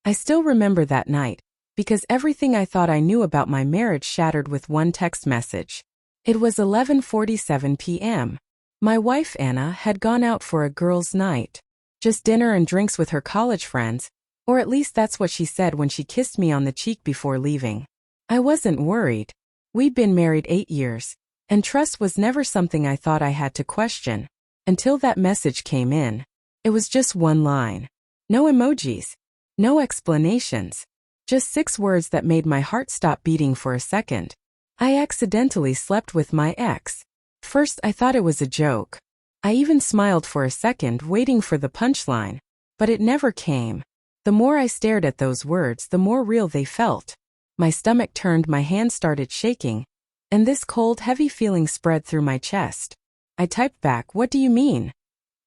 I still remember that night, because everything I thought I knew about my marriage shattered with one text message. It was 11:47 p.m. My wife Anna had gone out for a girls' night. Just dinner and drinks with her college friends, or at least that's what she said when she kissed me on the cheek before leaving. I wasn't worried. We'd been married 8 years, and trust was never something I thought I had to question. Until that message came in. It was just one line. No emojis. No explanations. Just 6 words that made my heart stop beating for a second. I accidentally slept with my ex. First I thought it was a joke. I even smiled for a second waiting for the punchline. But it never came. The more I stared at those words, the more real they felt. My stomach turned, my hands started shaking, and this cold, heavy feeling spread through my chest. I typed back, "What do you mean?"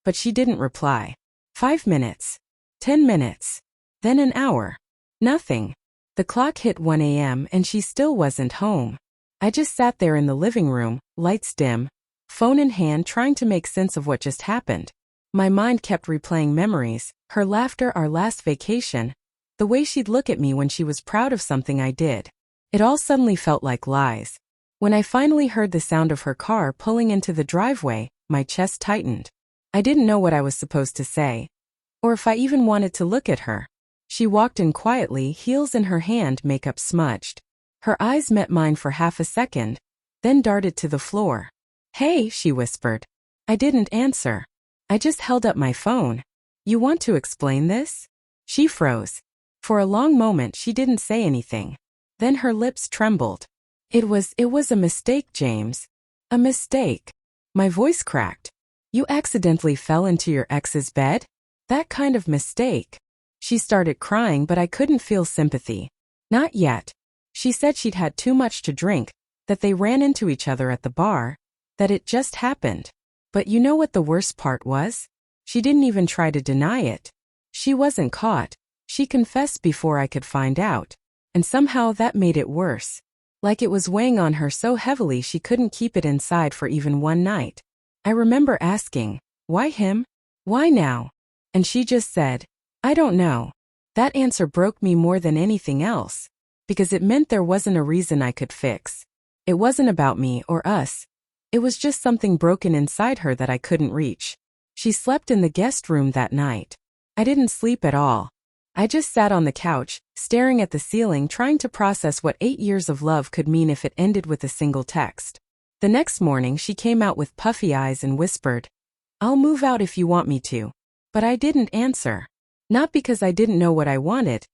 But she didn't reply. 5 minutes. 10 minutes. Then an hour. Nothing. The clock hit 1 a.m. and she still wasn't home. I just sat there in the living room, lights dim, phone in hand, trying to make sense of what just happened. My mind kept replaying memories, her laughter, our last vacation, the way she'd look at me when she was proud of something I did. It all suddenly felt like lies. When I finally heard the sound of her car pulling into the driveway, my chest tightened. I didn't know what I was supposed to say, or if I even wanted to look at her. She walked in quietly, heels in her hand, makeup smudged. Her eyes met mine for half a second, then darted to the floor. "Hey," she whispered. I didn't answer. I just held up my phone. "You want to explain this?" She froze. For a long moment she didn't say anything. Then her lips trembled. It was a mistake, James. A mistake." My voice cracked. "You accidentally fell into your ex's bed? That kind of mistake." She started crying, but I couldn't feel sympathy. Not yet. She said she'd had too much to drink, that they ran into each other at the bar, that it just happened. But you know what the worst part was? She didn't even try to deny it. She wasn't caught. She confessed before I could find out. And somehow that made it worse. Like it was weighing on her so heavily she couldn't keep it inside for even one night. I remember asking, "Why him? Why now?" And she just said, "I don't know." That answer broke me more than anything else, because it meant there wasn't a reason I could fix. It wasn't about me or us. It was just something broken inside her that I couldn't reach. She slept in the guest room that night. I didn't sleep at all. I just sat on the couch, staring at the ceiling, trying to process what 8 years of love could mean if it ended with a single text. The next morning she came out with puffy eyes and whispered, "I'll move out if you want me to." But I didn't answer. Not because I didn't know what I wanted.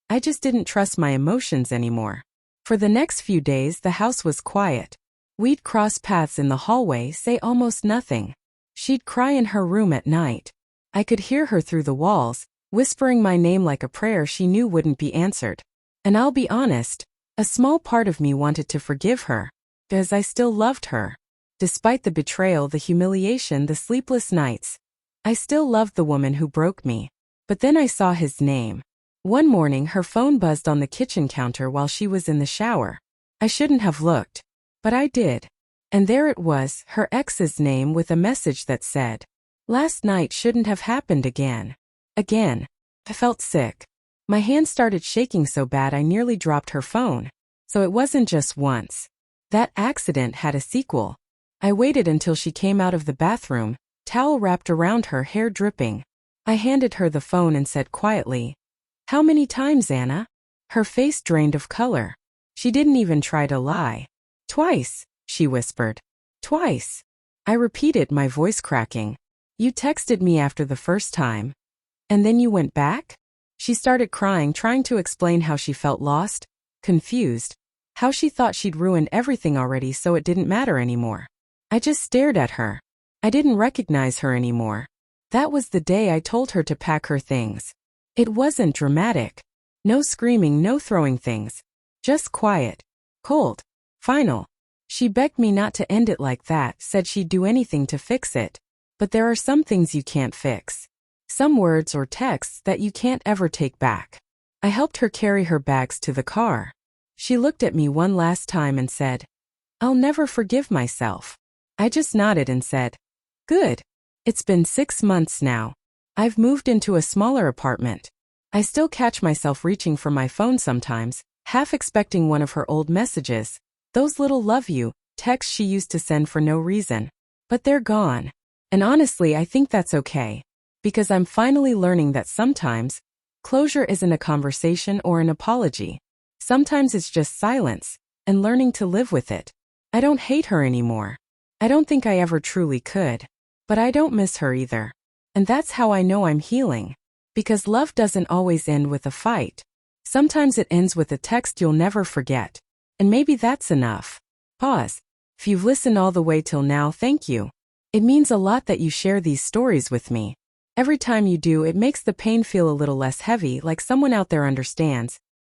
I just didn't trust my emotions anymore. For the next few days the house was quiet. We'd cross paths in the hallway, say almost nothing. She'd cry in her room at night. I could hear her through the walls, whispering my name like a prayer she knew wouldn't be answered. And I'll be honest, a small part of me wanted to forgive her, because I still loved her. Despite the betrayal, the humiliation, the sleepless nights, I still loved the woman who broke me. But then I saw his name. One morning her phone buzzed on the kitchen counter while she was in the shower. I shouldn't have looked, but I did. And there it was, her ex's name, with a message that said, "Last night shouldn't have happened again." Again. I felt sick. My hand started shaking so bad I nearly dropped her phone. So it wasn't just once. That accident had a sequel. I waited until she came out of the bathroom, towel wrapped around her, hair dripping. I handed her the phone and said quietly, "How many times, Anna?" Her face drained of color. She didn't even try to lie. "Twice," she whispered. "Twice." I repeated, my voice cracking. "You texted me after the first time. And then you went back?" She started crying, trying to explain how she felt lost, confused, how she thought she'd ruined everything already so it didn't matter anymore. I just stared at her. I didn't recognize her anymore. That was the day I told her to pack her things. It wasn't dramatic. No screaming, no throwing things. Just quiet. Cold. Final. She begged me not to end it like that, said she'd do anything to fix it. But there are some things you can't fix. Some words or texts that you can't ever take back. I helped her carry her bags to the car. She looked at me one last time and said, "I'll never forgive myself." I just nodded and said, "Good. It's been 6 months now. I've moved into a smaller apartment. I still catch myself reaching for my phone sometimes, half expecting one of her old messages, those little love you texts she used to send for no reason. But they're gone. And honestly, I think that's okay. Because I'm finally learning that sometimes, closure isn't a conversation or an apology. Sometimes it's just silence, and learning to live with it. I don't hate her anymore. I don't think I ever truly could. But I don't miss her either. And that's how I know I'm healing. Because love doesn't always end with a fight. Sometimes it ends with a text you'll never forget. And maybe that's enough. Pause. If you've listened all the way till now, thank you. It means a lot that you share these stories with me. Every time you do, it makes the pain feel a little less heavy, like someone out there understands,